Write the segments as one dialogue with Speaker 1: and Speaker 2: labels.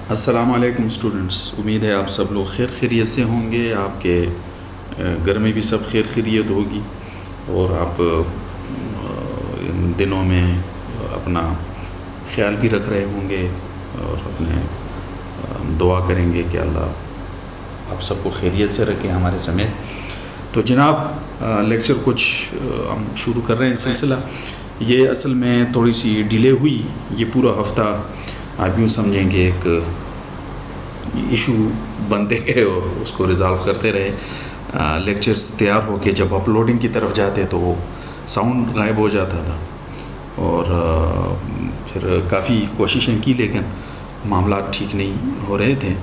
Speaker 1: السلام علیکم اسٹوڈنٹس، امید ہے آپ سب لوگ خیر خیریت سے ہوں گے. آپ کے گھر میں بھی سب خیر خیریت ہوگی اور آپ ان دنوں میں اپنا خیال بھی رکھ رہے ہوں گے اور اپنے دعا کریں گے کہ اللہ آپ سب کو خیریت سے رکھے ہمارے سمیت. تو جناب لیکچر کچھ ہم شروع کر رہے ہیں. سلسلہ یہ اصل میں تھوڑی سی ڈیلے ہوئی. یہ پورا ہفتہ آپ یوں سمجھیں کہ ایک ایشو بنتے گئے اور اس کو ریزالو کرتے رہے. لیکچرز تیار ہو کے جب اپلوڈنگ کی طرف جاتے تو وہ ساؤنڈ غائب ہو جاتا تھا اور پھر کافی کوششیں کی لیکن معاملات ٹھیک نہیں ہو رہے تھے.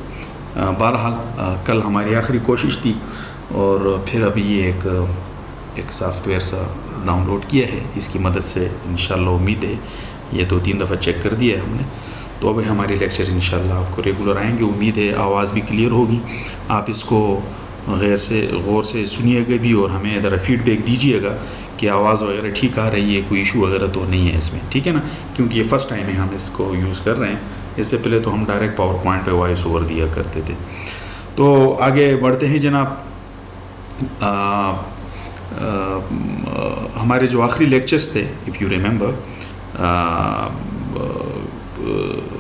Speaker 1: بہرحال کل ہماری آخری کوشش تھی اور پھر ابھی یہ ایک سافٹ ویئر سا ڈاؤن لوڈ کیا ہے. اس کی مدد سے انشاءاللہ امید ہے یہ 2-3 دفعہ چیک کر دیا ہے ہم نے، تو ابھی ہمارے لیکچر انشاءاللہ آپ کو ریگولر آئیں گے. امید ہے آواز بھی کلیئر ہوگی. آپ اس کو غور سے سنیے گا بھی اور ہمیں ذرا فیڈ بیک دیجیے گا کہ آواز وغیرہ ٹھیک آ رہی ہے، کوئی ایشو وغیرہ تو نہیں ہے اس میں، ٹھیک ہے نا؟ کیونکہ یہ فرسٹ ٹائم ہے ہم اس کو یوز کر رہے ہیں. اس سے پہلے تو ہم ڈائریکٹ پاور پوائنٹ پہ وائس اوور دیا کرتے تھے. تو آگے بڑھتے ہیں جناب. ہمارے جو آخری لیکچرز تھے، اف یو ریممبر،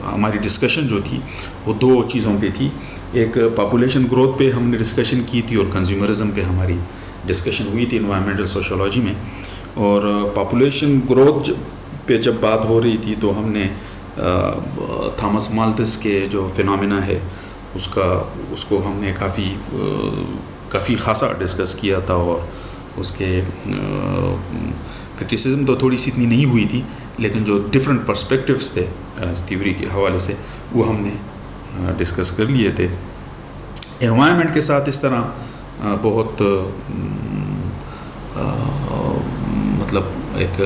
Speaker 1: ہماری ڈسکشن جو تھی وہ 2 چیزوں پہ تھی. ایک پاپولیشن گروتھ پہ ہم نے ڈسکشن کی تھی اور کنزیومرزم پہ ہماری ڈسکشن ہوئی تھی انوائرمنٹل سوشولوجی میں. اور پاپولیشن گروتھ پہ جب بات ہو رہی تھی تو ہم نے تھامس مالتھس کے جو فینومینا ہے اس کو ہم نے کافی خاصا ڈسکس کیا تھا اور اس کے کرٹیسزم تو تھوڑی سی اتنی نہیں ہوئی تھی لیکن جو ڈفرینٹ پرسپیکٹیوز تھے اس تھیوری کے حوالے سے وہ ہم نے ڈسکس کر لیے تھے. انوائرمنٹ کے ساتھ اس طرح بہت مطلب ایک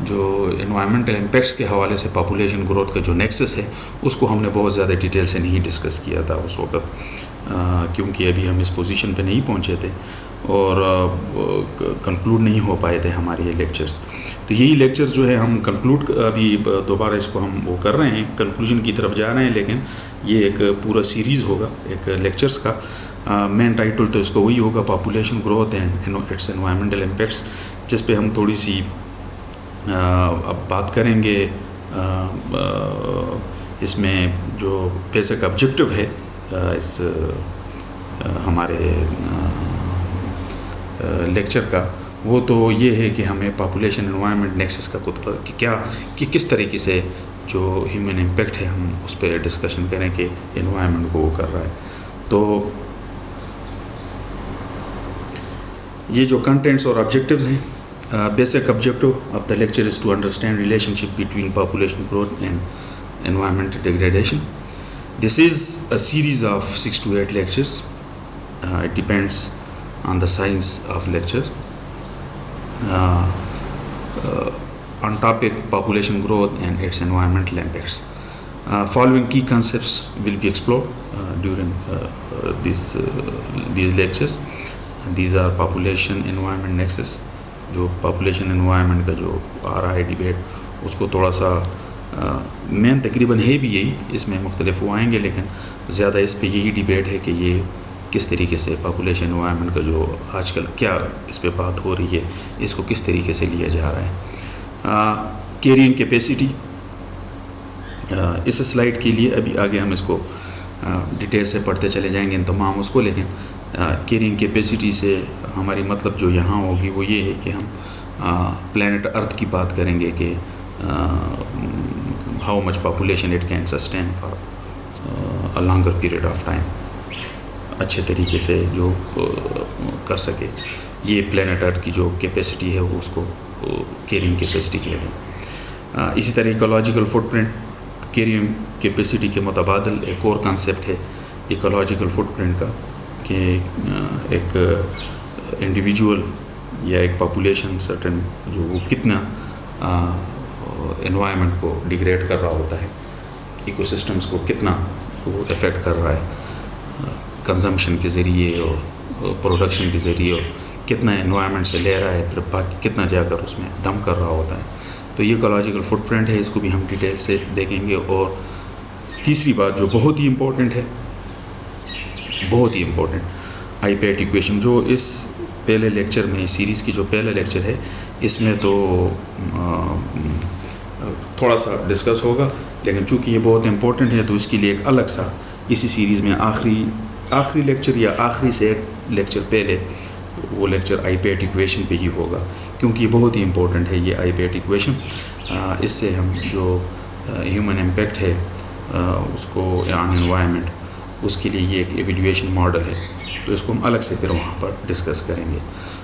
Speaker 1: جو انوائرمنٹل امپیکٹس کے حوالے سے پاپولیشن گروتھ کا جو نیکسس ہے اس کو ہم نے بہت زیادہ ڈیٹیل سے نہیں ڈسکس کیا تھا اس وقت، کیونکہ ابھی ہم اس پوزیشن پہ نہیں پہنچے تھے اور کنکلوڈ نہیں ہو پائے تھے ہمارے یہ لیکچرز. تو یہی لیکچرز جو ہے ہم کنکلوڈ ابھی دوبارہ اس کو ہم وہ کر رہے ہیں، کنکلوژن کی طرف جا رہے ہیں. لیکن یہ ایک پورا سیریز ہوگا ایک لیکچرز کا. مین ٹائٹل تو اس کو وہی ہوگا، population growth and its environmental impacts, جس پہ ہم تھوڑی سی اب بات کریں گے. اس میں جو بیسک آبجیکٹو ہے اس ہمارے لیکچر کا وہ تو یہ ہے کہ ہمیں پاپولیشن انوائرمنٹ نیکسس کا کہ کس طریقے سے جو ہیومن امپیکٹ ہے ہم اس پہ ڈسکشن کریں کہ انوائرمنٹ کو وہ کر رہا ہے. تو یہ جو کنٹینٹس اور آبجیکٹیوز ہیں، basic objective of the lecture is to understand relationship between population growth and environmental degradation. This is a series of 6 to 8 lectures. It depends on the size of lectures. On topic population growth and its environmental impacts. Following key concepts will be explored during these lectures. These are population environment nexus. جو population environment کا جو آ رہا ہے debate اس کو تھوڑا سا مین تقریباً ہے بھی یہی، اس میں مختلف وہ آئیں گے لیکن زیادہ اس پہ یہی ڈیبیٹ ہے کہ یہ کس طریقے سے پاپولیشن انوائرمنٹ کا جو آج کل کیا اس پہ بات ہو رہی ہے اس کو کس طریقے سے لیا جا رہا ہے. کیرینگ کیپیسٹی اس سلائیڈ کے لیے ابھی آگے ہم اس کو ڈیٹیل سے پڑھتے چلے جائیں گے ان تمام اس کو، لیکن کیرینگ کیپیسٹی سے ہماری مطلب جو یہاں ہوگی وہ یہ ہے کہ ہم پلانٹ ارتھ کی بات کریں گے کہ how much population it can sustain for a longer period of time، اچھے طریقے سے جو کر سکے. یہ پلانٹ ارتھ کی جو کیپیسٹی ہے وہ اس کو کیرینگ کیپیسٹی کہتے ہیں. اسی طرح ecological footprint carrying capacity کے متبادل ایک اور کانسیپٹ ہے ایکولوجیکل فٹ پرنٹ کا، کہ ایک انڈیویجول یا ایک پاپولیشن سرٹن جو وہ کتنا انوائرمنٹ کو ڈیگریڈ کر رہا ہوتا ہے، ایکو سسٹمز کو کتنا وہ افیکٹ کر رہا ہے کنزمپشن کے ذریعے اور پروڈکشن کے ذریعے، اور کتنا انوائرمنٹ سے لے رہا ہے پھر باقی کتنا جا کر اس میں ڈمپ کر رہا ہوتا ہے. تو یہ ایکولوجیکل فٹ پرنٹ ہے، اس کو بھی ہم ڈیٹیل سے دیکھیں گے. اور تیسری بات جو بہت ہی امپورٹنٹ ہے، بہت ہی امپورٹنٹ، آئی پیٹ ایکویشن، جو اس پہلے لیکچر میں، اس سیریز کی جو پہلا لیکچر ہے اس میں تو تھوڑا سا ڈسکس ہوگا، لیکن چونکہ یہ بہت امپورٹنٹ ہے تو اس کے لیے ایک الگ سا اسی سیریز میں آخری لیکچر یا آخری سے ایک لیکچر پہلے وہ لیکچر آئی پیٹ ایکویشن پہ ہی ہوگا، کیونکہ یہ بہت ہی امپورٹنٹ ہے یہ آئی پیٹ ایکویشن۔ اس سے ہم جو ہیومن امپیکٹ ہے اس کو آن انوائرمنٹ، اس کے لیے یہ ایک ایویلیویشن ماڈل ہے، تو اس کو ہم الگ سے پھر وہاں پر ڈسکس کریں گے۔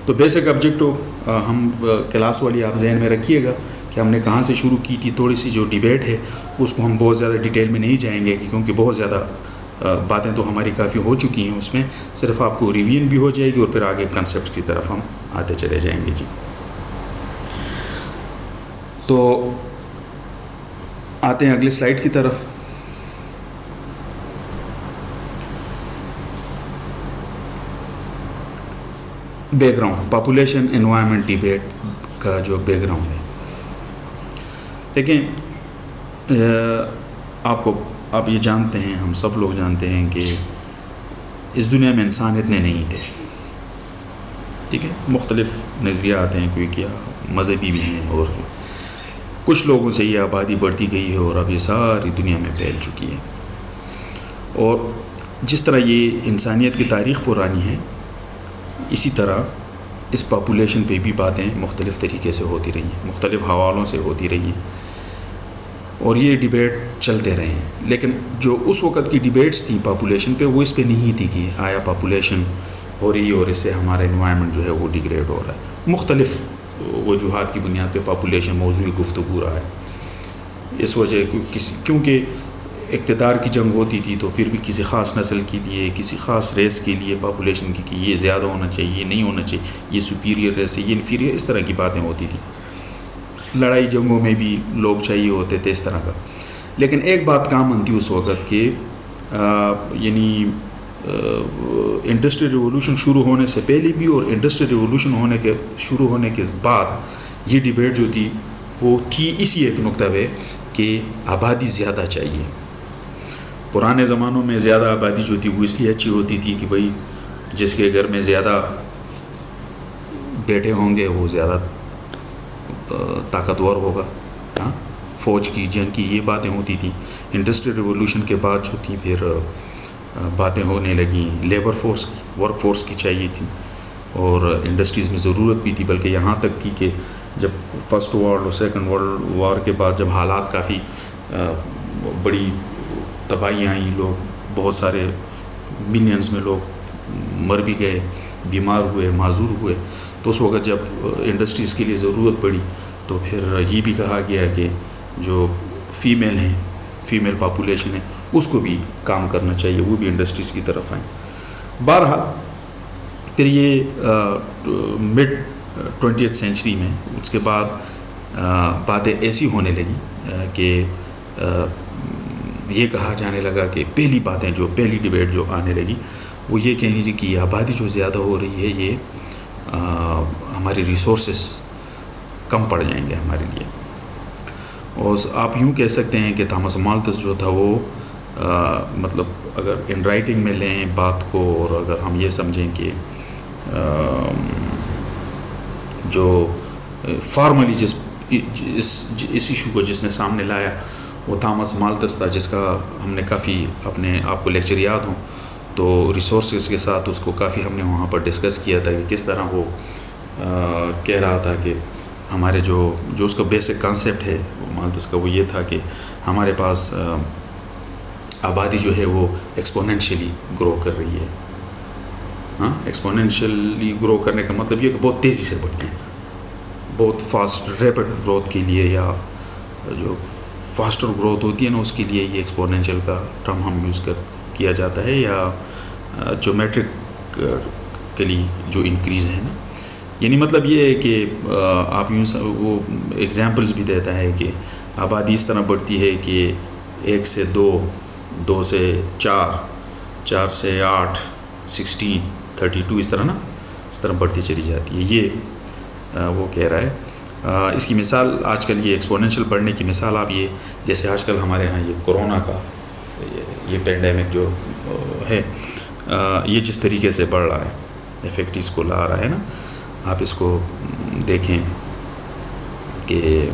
Speaker 1: تو بیسک آبجیکٹو ہم کلاس والی آپ ذہن میں رکھیے گا کہ ہم نے کہاں سے شروع کی تھی، تھوڑی سی جو ڈیبیٹ ہے اس کو ہم بہت زیادہ ڈیٹیل میں نہیں جائیں گے، کیونکہ بہت زیادہ باتیں تو ہماری کافی ہو چکی ہیں، اس میں صرف آپ کو ریویژن بھی ہو جائے گی اور پھر آگے کنسیپٹ کی طرف ہم آتے چلے جائیں گے۔ جی تو آتے ہیں اگلے سلائیڈ کی طرف۔ Back ground, population environment debate کا جو بیک گراؤنڈ ہے، دیکھیں آپ یہ جانتے ہیں، ہم سب لوگ جانتے ہیں کہ اس دنیا میں انسان اتنے نہیں تھے، ٹھیک ہے، مختلف نظریات ہیں، کوئی کیا مذہبی بھی ہیں، اور کچھ لوگوں سے یہ آبادی بڑھتی گئی ہے اور اب یہ ساری دنیا میں پھیل چکی ہے، اور جس طرح یہ انسانیت کی تاریخ پرانی ہے، اسی طرح اس پاپولیشن پہ بھی باتیں مختلف طریقے سے ہوتی رہی ہیں، مختلف حوالوں سے ہوتی رہی ہیں، اور یہ ڈیبیٹ چلتے رہے ہیں۔ لیکن جو اس وقت کی ڈیبیٹس تھیں پاپولیشن پہ، وہ اس پہ نہیں تھی کہ آیا پاپولیشن ہو رہی ہے اور اس سے ہمارا انوائرمنٹ جو ہے وہ ڈیگریڈ ہو رہا ہے۔ مختلف وجوہات کی بنیاد پہ پاپولیشن موضوع گفتگو رہا ہے، اس وجہ کیونکہ اقتدار کی جنگ ہوتی تھی، تو پھر بھی کسی خاص نسل کے لیے، کسی خاص ریس کے لیے پاپولیشن کی کہ یہ زیادہ ہونا چاہیے، یہ نہیں ہونا چاہیے، یہ سپیریئر ریس ہے، یہ انفیریئر، اس طرح کی باتیں ہوتی تھیں۔ لڑائی جنگوں میں بھی لوگ چاہیے ہوتے تھے اس طرح کا۔ لیکن ایک بات کامن تھی اس وقت کہ یعنی انڈسٹریل ریولوشن شروع ہونے سے پہلے بھی اور انڈسٹریل ریولوشن شروع ہونے کے بعد یہ ڈیبیٹ جو تھی وہ تھی اسی ایک نقطہ پہ کہ آبادی زیادہ چاہیے۔ پرانے زمانوں میں زیادہ آبادی جو تھی وہ اس لیے اچھی ہوتی تھی کہ بھائی جس کے گھر میں زیادہ بیٹے ہوں گے وہ زیادہ طاقتور ہوگا، ہاں، فوج کی، جنگ کی، یہ باتیں ہوتی تھیں۔ انڈسٹریل ریولوشن کے بعد جو تھی پھر باتیں ہونے لگیں لیبر فورس کی، ورک فورس کی چاہیے تھی، اور انڈسٹریز میں ضرورت بھی تھی، بلکہ یہاں تک تھی کہ جب فرسٹ ورلڈ اور سیکنڈ ورلڈ وار کے بعد جب حالات کافی بڑی تباہیاں آئیں، لوگ بہت سارے ملینز میں لوگ مر بھی گئے، بیمار ہوئے، معذور ہوئے، تو اس وقت جب انڈسٹریز کے لیے ضرورت پڑی تو پھر یہ بھی کہا گیا کہ جو فیمیل پاپولیشن ہے اس کو بھی کام کرنا چاہیے، وہ بھی انڈسٹریز کی طرف آئیں۔ بہرحال پھر یہ مڈ 20th سینچری میں اس کے بعد باتیں ایسی ہونے لگیں کہ یہ کہا جانے لگا کہ پہلی ڈیبیٹ جو آنے لگی وہ یہ کہنی تھی کہ آبادی جو زیادہ ہو رہی ہے یہ ہمارے ریسورسز کم پڑ جائیں گے ہمارے لیے، اور آپ یوں کہہ سکتے ہیں کہ تھامس مالتھس جو تھا وہ مطلب اگر ان رائٹنگ میں لیں بات کو، اور اگر ہم یہ سمجھیں کہ جو فارملی اس ایشو کو جس نے سامنے لایا وہ تھامس مالتھس تھا، جس کا ہم نے کافی اپنے آپ کو لیکچر یاد ہوں تو ریسورسز کے ساتھ اس کو کافی ہم نے وہاں پر ڈسکس کیا تھا کہ کس طرح وہ کہہ رہا تھا کہ ہمارے جو اس کا بیسک کانسیپٹ ہے مالتھس کا، وہ یہ تھا کہ ہمارے پاس آبادی جو ہے وہ ایکسپوننشلی گرو کر رہی ہے، ہاں، ایکسپوننشلی گرو کرنے کا مطلب یہ کہ بہت تیزی سے بڑھتی ہے، بہت فاسٹ ریپڈ گروتھ کے لیے، یا جو فاسٹر گروتھ ہوتی ہے نا اس کے لیے یہ ایکسپوننشل کا ٹرم ہم یوز کیا جاتا ہے، یا جو میٹرکلی جو انکریز ہے نا، یعنی مطلب یہ ہے کہ آپ یوں وہ ایگزامپلز بھی دیتا ہے کہ آبادی اس طرح بڑھتی ہے کہ 1 سے 2، 2 سے 4، 4 سے 8، 16، 32 اس طرح بڑھتی چلی جاتی ہے، یہ وہ کہہ رہا ہے۔ اس کی مثال آج کل یہ ایکسپوننشل بڑھنے کی مثال آپ یہ جیسے آج کل ہمارے ہاں یہ کورونا کا یہ پینڈیمک جو ہے یہ جس طریقے سے بڑھ رہا ہے، ایفیکٹ اس کو لا رہا ہے نا، آپ اس کو دیکھیں کہ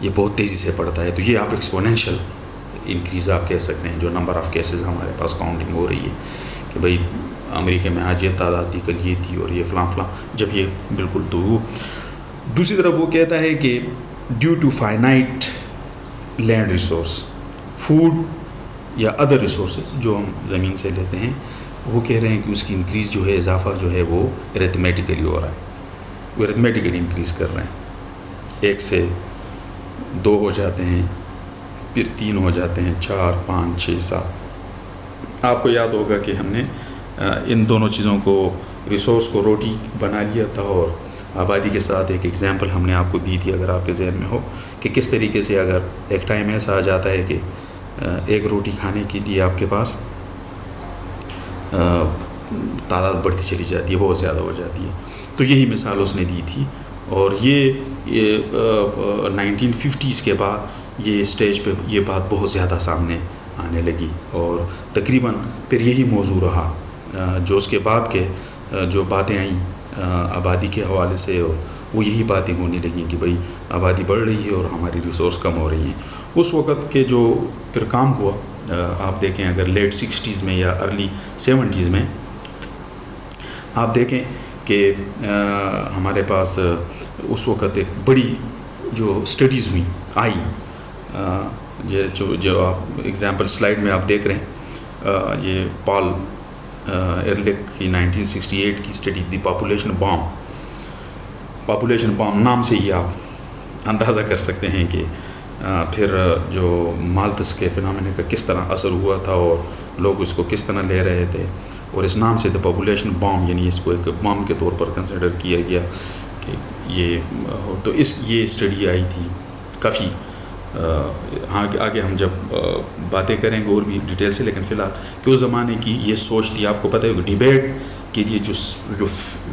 Speaker 1: یہ بہت تیزی سے بڑھتا ہے. تو یہ آپ ایکسپونینشیل انکریز آپ کہہ سکتے ہیں. جو نمبر آف کیسز ہمارے پاس کاؤنٹنگ ہو رہی ہے کہ بھئی امریکہ میں آج یہ تعداد تھی، کل یہ تھی، اور یہ فلاں فلاں، جب یہ بالکل. تو دوسری طرف وہ کہتا ہے کہ due to finite land resource, food یا ادر ریسورسز جو ہم زمین سے لیتے ہیں، وہ کہہ رہے ہیں کہ اس کی انکریز جو ہے، اضافہ جو ہے وہ ارتھمیٹیکلی ہو رہا ہے. وہ ارتھمیٹیکلی انکریز کر رہے ہیں. 1 سے 2 ہو جاتے ہیں، پھر 3 ہو جاتے ہیں، 4 5 6 7. آپ کو یاد ہوگا کہ ہم نے ان دونوں چیزوں کو، ریسورس کو روٹی بنا لیا تھا، اور آبادی کے ساتھ ایک ایگزامپل ہم نے آپ کو دی تھی، اگر آپ کے ذہن میں ہو، کہ کس طریقے سے اگر ایک ٹائم ایسا آ جاتا ہے کہ ایک روٹی کھانے کے لیے آپ کے پاس تعداد بڑھتی چلی جاتی ہے، بہت زیادہ ہو جاتی ہے. تو یہی مثال اس نے دی تھی. اور یہ 1950s کے بعد یہ اسٹیج پہ یہ بات بہت زیادہ سامنے آنے لگی، اور تقریباً پھر یہی موضوع رہا. جو اس کے بعد کے جو باتیں آئیں آبادی کے حوالے سے، اور وہ یہی باتیں ہونے لگیں کہ بھئی آبادی بڑھ رہی ہے اور ہماری ریسورس کم ہو رہی ہیں. اس وقت کے جو پھر کام ہوا، آپ دیکھیں اگر لیٹ 60s میں یا ارلی 70s میں آپ دیکھیں کہ ہمارے پاس اس وقت ایک بڑی جو اسٹڈیز ہوئیں آئی، جو آپ ایگزامپل سلائیڈ میں آپ دیکھ رہے ہیں، یہ پال ایرلک کی 1968 کی اسٹڈی دی پاپولیشن بام نام سے ہی آپ اندازہ کر سکتے ہیں کہ پھر جو مالتس کے فنامنے کا کس طرح اثر ہوا تھا، اور لوگ اس کو کس طرح لے رہے تھے. اور اس نام سے دی پاپولیشن بام، یعنی اس کو ایک بام کے طور پر کنسیڈر کیا گیا کہ یہ. تو یہ اسٹڈی آئی تھی کافی. آگے ہم جب باتیں کریں گے اور بھی ڈیٹیل سے، لیکن فی الحال کہ اس زمانے کی یہ سوچ تھی. آپ کو پتہ ہے کہ ڈیبیٹ کے لیے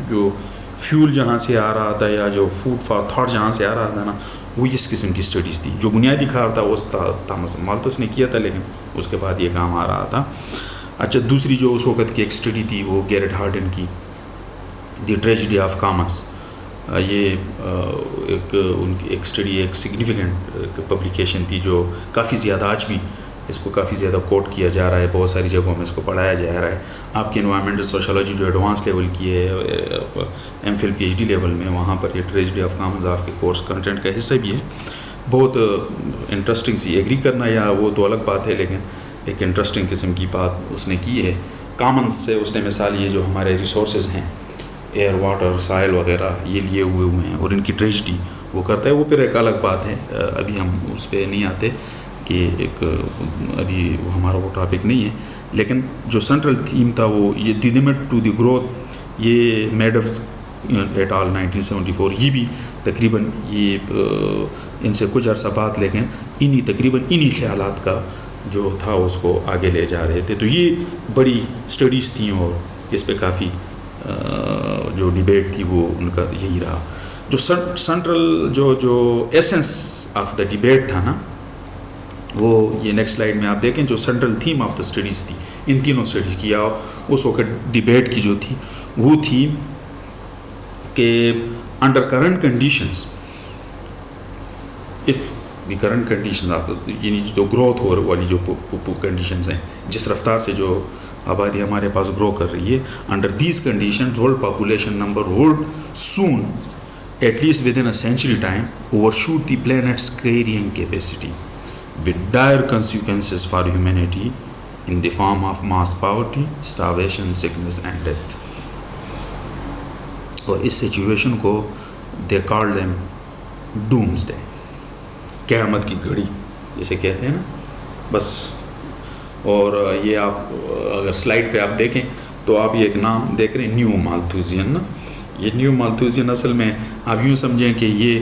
Speaker 1: جو فیول جہاں سے آ رہا تھا، یا جو فوڈ فار تھاٹ جہاں سے آ رہا تھا نا، وہ اس قسم کی اسٹڈیز تھی. جو بنیادی کار تھا وہ تھامس مالتھس نے کیا تھا، لیکن اس کے بعد یہ کام آ رہا تھا. اچھا، دوسری جو اس وقت کی ایک اسٹڈی تھی وہ گیرٹ ہارڈن کی دی ٹریجڈی آف کامنس. یہ ان کی ایک اسٹڈی، ایک سگنیفیکنٹ پبلیکیشن تھی، جو کافی زیادہ آج بھی اس کو کافی زیادہ کوٹ کیا جا رہا ہے، بہت ساری جگہوں میں اس کو پڑھایا جا رہا ہے. آپ کی انوائرمنٹل سوشولوجی جو ایڈوانس لیول کی ہے، M phil P H D level میں، وہاں پر یہ ٹریجڈی آف کامنز آپ کے کورس کنٹینٹ کا حصہ بھی ہے. بہت انٹرسٹنگ سی، ایگری کرنا یا وہ تو الگ بات ہے، لیکن ایک انٹرسٹنگ قسم کی بات اس نے کی ہے. کامنز سے اس نے مثال یہ جو ہمارے ریسورسز ہیں، ایئر، واٹر، سائل وغیرہ، یہ لیے ہوئے ہیں، اور ان کی ٹریجڈی وہ کرتا ہے. وہ پھر ایک الگ بات ہے، ابھی ہم اس پہ نہیں آتے کہ ایک ابھی ہمارا وہ ٹاپک نہیں ہے. لیکن جو سینٹرل تھیم تھا وہ یہ the limit to the growth, یہ میڈوز ایٹ آل 1974. یہ بھی تقریباً یہ ان سے کچھ عرصہ بعد، لیکن تقریباً انہی خیالات کا جو تھا اس کو آگے لے جا رہے تھے. تو یہ بڑی اسٹڈیز تھیں، اور اس پہ کافی جو ڈیبیٹ تھی وہ ان کا یہی رہا. جو سینٹرل جو ایسنس آف دا ڈیبیٹ تھا نا، وہ یہ نیکسٹ سلائیڈ میں آپ دیکھیں. جو central theme of the studies تھی، ان تینوں اسٹڈیز کی، یا اس وقت ڈیبیٹ کی جو تھی وہ تھی کہ under current conditions, if the current condition of, یعنی جو گروتھ ہو والی جو کنڈیشنز ہیں، جس رفتار سے جو آبادی ہمارے پاس گرو کر رہی ہے، under these conditions world population number would soon at least within a century time overshoot the planet's carrying capacity with dire consequences for humanity in the form of mass poverty, starvation, sickness and death. اور اس situation کو they called them doomsday، قیامت کی گھڑی جسے کہتے ہیں نا، بس. اور یہ آپ اگر سلائیڈ پہ آپ دیکھیں تو آپ یہ ایک نام دیکھ رہے ہیں، نیو مالتھوزین نا. یہ نیو مالتھوزین اصل میں آپ یوں سمجھیں کہ یہ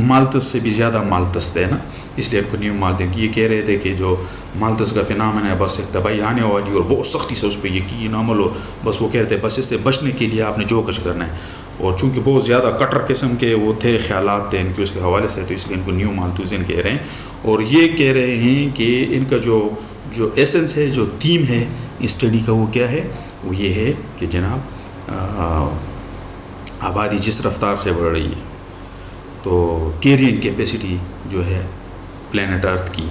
Speaker 1: مالتس سے بھی زیادہ مالتس تھے نا، اس لیے ان کو نیو مالتس. یہ کہہ رہے تھے کہ جو مالتس کا فنامن ہے بس ایک تباہی آنے والی، اور بہت سختی سے اس پہ یقین عمل، اور بس وہ کہہ رہے تھے بس اس سے بچنے کے لیے آپ نے جو کچھ کرنا ہے. اور چونکہ بہت زیادہ کٹر قسم کے وہ تھے، خیالات تھے ان کے اس کے حوالے سے، تو اس لیے ان کو نیو مالتھوزین کہہ رہے ہیں. اور یہ کہہ رہے ہیں کہ ان کا جو ایسنس ہے، جو تھیم ہے اسٹڈی کا، وہ کیا ہے؟ وہ یہ ہے کہ جناب آبادی جس رفتار سے بڑھ رہی ہے تو کیرین کیپیسٹی جو ہے پلینٹ ارتھ کی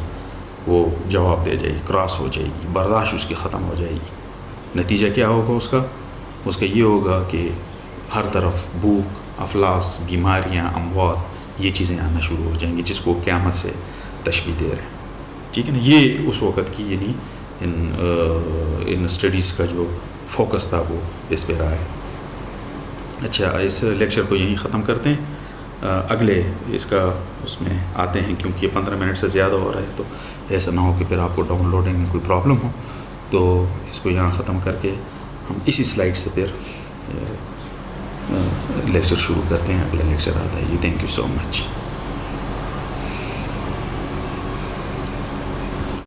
Speaker 1: وہ جواب دے جائے گی، کراس ہو جائے گی، برداشت اس کی ختم ہو جائے گی۔ نتیجہ کیا ہوگا اس کا یہ ہوگا کہ ہر طرف بھوک، افلاس، بیماریاں، اموات، یہ چیزیں آنا شروع ہو جائیں گی، جس کو قیامت سے تشبیہ دے رہے ہیں، ٹھیک ہے نا۔ یہ اس وقت کی یعنی ان اسٹڈیز کا جو فوکس تھا وہ اس پہ رہا ہے۔ اچھا، اس لیکچر کو یہیں ختم کرتے ہیں، اگلے اس میں آتے ہیں، کیونکہ یہ 15 منٹ سے زیادہ ہو رہا ہے تو ایسا نہ ہو کہ پھر آپ کو ڈاؤن لوڈنگ میں کوئی پرابلم ہو، تو اس کو یہاں ختم کر کے ہم اسی سلائیڈ سے پھر لیکچر شروع کرتے ہیں۔ اگلا لیکچر آتا ہے جی۔ Thank you so much.